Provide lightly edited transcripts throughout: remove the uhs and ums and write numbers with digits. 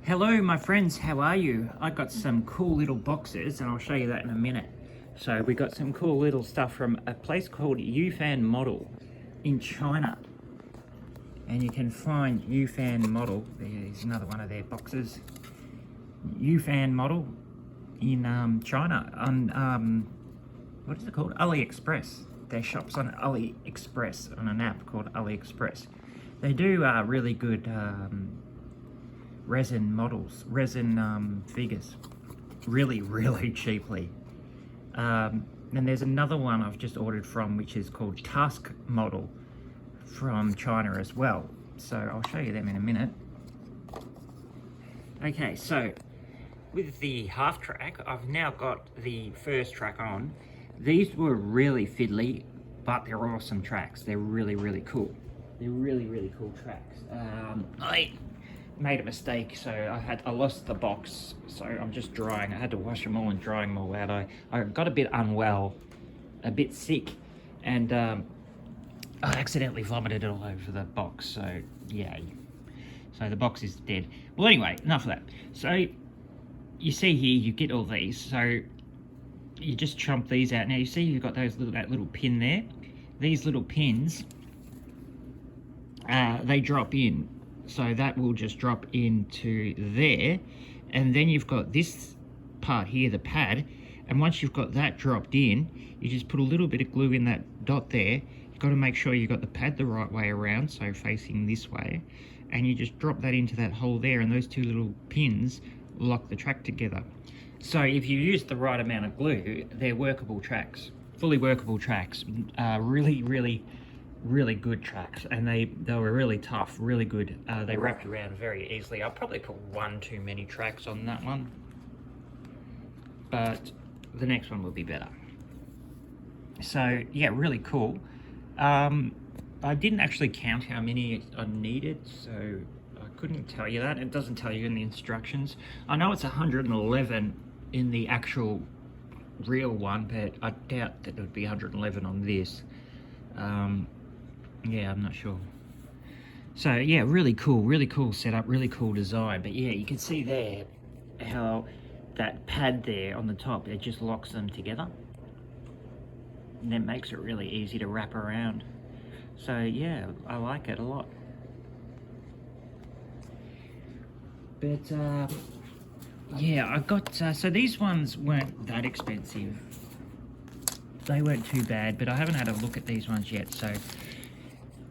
Hello my friends, how are you? I got some cool little boxes and I'll show you that in a minute. So we got some cool little stuff from a place called Yufan Model in China. And you can find Yufan Model, there's another one of their boxes. Yufan Model in China on, what is it called? AliExpress. Their shop's on AliExpress, on an app called AliExpress. They do really good resin models, resin figures, really cheaply. And there's another one I've just ordered from, which is called Task Model from China as well. So I'll show you them in a minute. Okay, so with the half track, I've now got the first track on. These were really fiddly, but they're awesome tracks. They're really cool. They're really cool tracks. I made a mistake, so I lost the box, so I'm just drying. I had to wash them all and drying them all out. I got a bit unwell, a bit sick, and I accidentally vomited it all over the box, so yeah. So the box is dead. Well, anyway, enough of that. So you see here, you get all these, so you just chomp these out. Now you see you've got that little pin there. These little pins, they drop in. So that will just drop into there, and then you've got this part here, the pad, and once you've got that dropped in, you just put a little bit of glue in that dot there. You've got to make sure you've got the pad the right way around, so facing this way, and you just drop that into that hole there, and those two little pins lock the track together. So if you use the right amount of glue, they're workable tracks, fully workable tracks, really good tracks, and they were really tough, really good. They wrapped around very easily. I'll probably put one too many tracks on that one, but the next one will be better. So yeah, really cool. I didn't actually count how many I needed, so I couldn't tell you that. It doesn't tell you in the instructions. I know it's 111 in the actual real one, but I doubt that it would be 111 on this. Yeah, I'm not sure. So yeah, really cool setup, really cool design. But yeah, you can see there how that pad there on the top, it just locks them together, and that makes it really easy to wrap around. So yeah, I like it a lot. But yeah, I got so these ones weren't that expensive. They weren't too bad, but I haven't had a look at these ones yet. So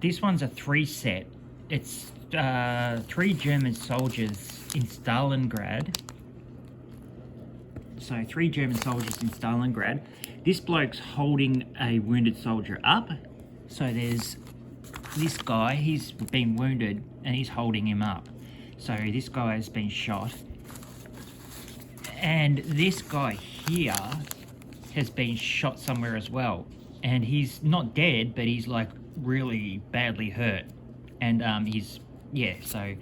this one's a 3 set. It's 3 German soldiers in Stalingrad. So 3 German soldiers in Stalingrad. This bloke's holding a wounded soldier up. So there's this guy, he's been wounded and he's holding him up. So this guy has been shot. And this guy here has been shot somewhere as well. And he's not dead, but he's like really badly hurt, and he's, yeah, so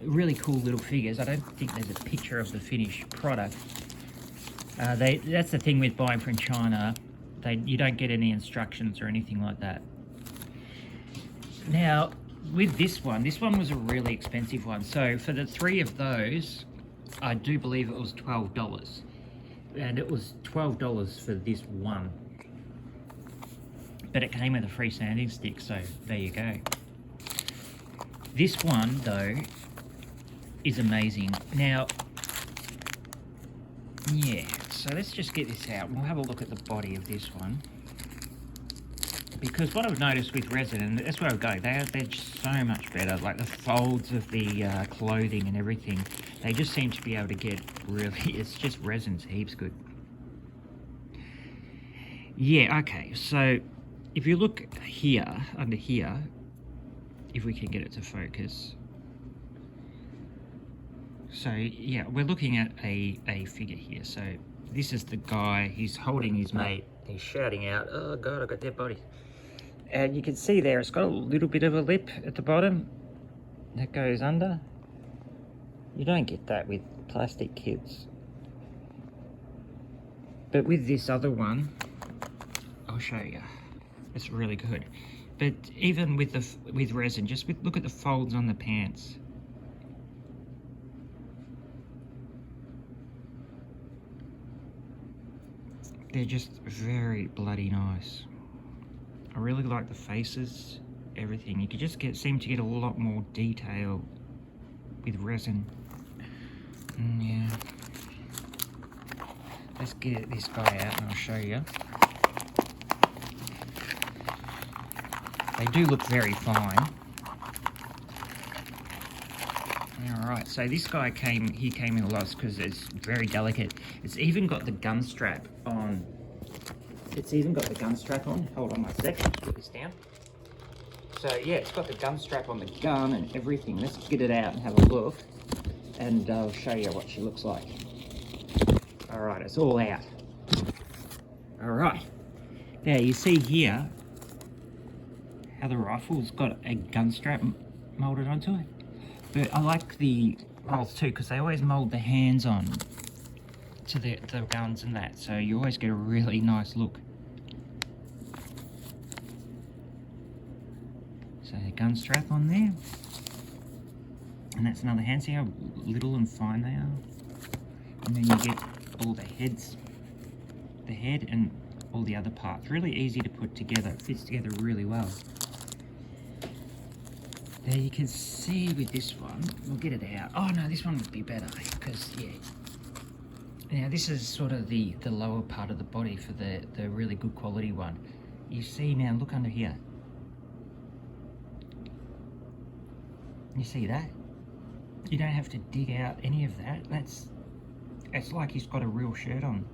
really cool little figures. I don't think there's a picture of the finished product. That's the thing with buying from China, you don't get any instructions or anything like that. Now with this one was a really expensive one, so for the 3 of those, I do believe it was $12, and it was $12 for this one. But it came with a free sanding stick, so there you go. This one, though, is amazing. Now, yeah, so let's just get this out. We'll have a look at the body of this one. Because what I've noticed with resin, and that's where I go, they're just so much better. Like the folds of the clothing and everything, they just seem to be able to get really, it's just resin's heaps good. Yeah, okay, so if you look here, under here, if we can get it to focus. So yeah, we're looking at a figure here. So this is the guy, he's holding his mate, he's shouting out, "Oh God, I've got dead bodies." And you can see there, it's got a little bit of a lip at the bottom that goes under. You don't get that with plastic kits. But with this other one, I'll show you. It's really good. But even with resin, look at the folds on the pants. They're just very bloody nice. I really like the faces, everything. You could just seem to get a lot more detail with resin. Yeah. Let's get this guy out and I'll show you. They do look very fine. Alright, so this guy came in a lot because it's very delicate. It's even got the gun strap on. Hold on a sec, let's put this down. So yeah, it's got the gun strap on the gun and everything. Let's get it out and have a look. And I'll show you what she looks like. Alright, it's all out. Alright. There, you see here how the rifle's got a gun strap molded onto it. But I like the molds too, because they always mold the hands on to the guns and that, so you always get a really nice look. So the gun strap on there. And that's another hand. See how little and fine they are? And then you get all the heads, the head and all the other parts. Really easy to put together. It fits together really well. There you can see with this one, we'll get it out. Oh no, this one would be better because, yeah. Now this is sort of the lower part of the body for the really good quality one. You see now, look under here. You see that? You don't have to dig out any of that. It's like he's got a real shirt on.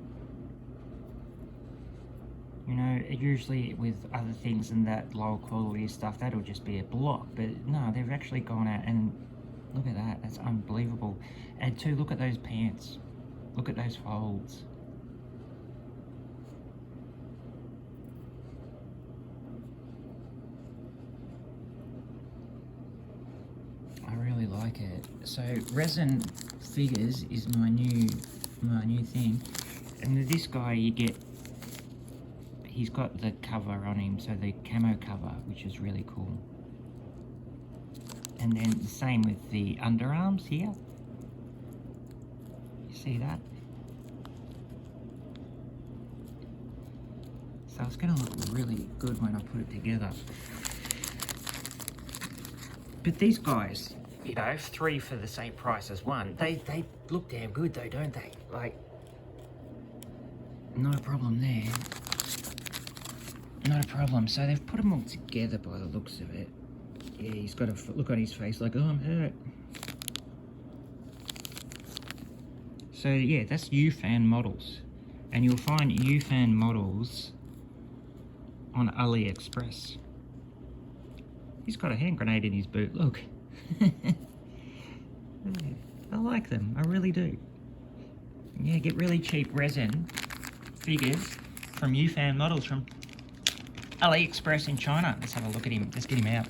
You know, usually with other things and that lower quality stuff, that'll just be a block. But no, they've actually gone out and look at that. That's unbelievable. And two, look at those pants. Look at those folds. I really like it. So Resin figures is my new thing. And with this guy you get, he's got the cover on him, so the camo cover, which is really cool. And then the same with the underarms here. You see that? So it's going to look really good when I put it together. But these guys, you know, 3 for the same price as 1, they look damn good though, don't they? Like, not a problem there. Not a problem. So they've put them all together by the looks of it. Yeah, he's got a look on his face like, oh, I'm hurt. So yeah, that's Yufan models. And you'll find Yufan models on AliExpress. He's got a hand grenade in his boot, look. I like them, I really do. Yeah, get really cheap resin figures from Yufan models from AliExpress in China. Let's have a look at him. Let's get him out.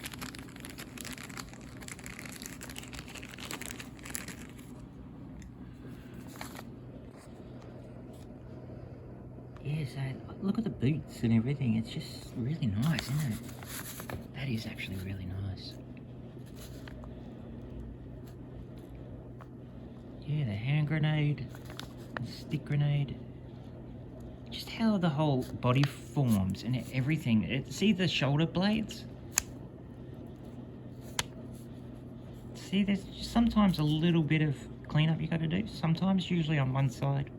Yeah, so look at the boots and everything. It's just really nice, isn't it? That is actually really nice. Yeah, the hand grenade, the stick grenade. Just how the whole body forms and everything. See the shoulder blades? See, there's sometimes a little bit of cleanup you got to do. Sometimes, usually on one side.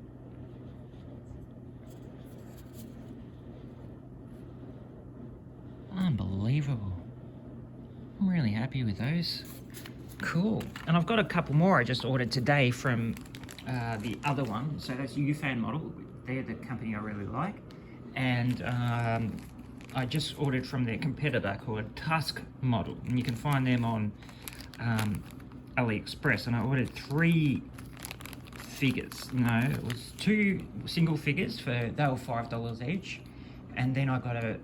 Unbelievable. I'm really happy with those. Cool. And I've got a couple more I just ordered today from the other one. So that's Yufan model. They're the company I really like. And I just ordered from their competitor called Tusk Model. And you can find them on AliExpress. And I ordered 3 figures. No, it was 2 single figures they were $5 each. And then I got a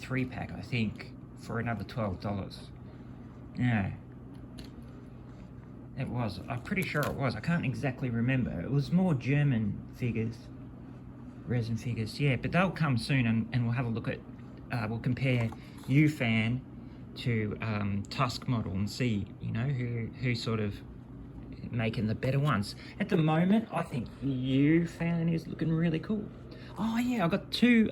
3-pack, I think, for another $12. Yeah. It was. I'm pretty sure it was. I can't exactly remember. It was more German figures. Resin figures, yeah, but they'll come soon and we'll have a look at, we'll compare Yufan to Tusk Model and see, you know, who's sort of making the better ones. At the moment, I think Yufan is looking really cool. Oh yeah, I got two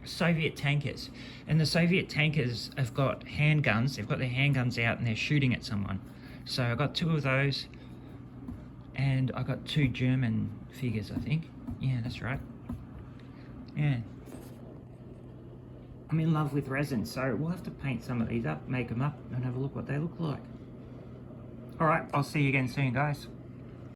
Soviet tankers, and the Soviet tankers have got handguns. They've got their handguns out and they're shooting at someone. So I got two of those, and I got two German figures, I think. Yeah, that's right. Yeah. I'm in love with resin, so we'll have to paint some of these up, make them up, and have a look what they look like. Alright, I'll see you again soon, guys.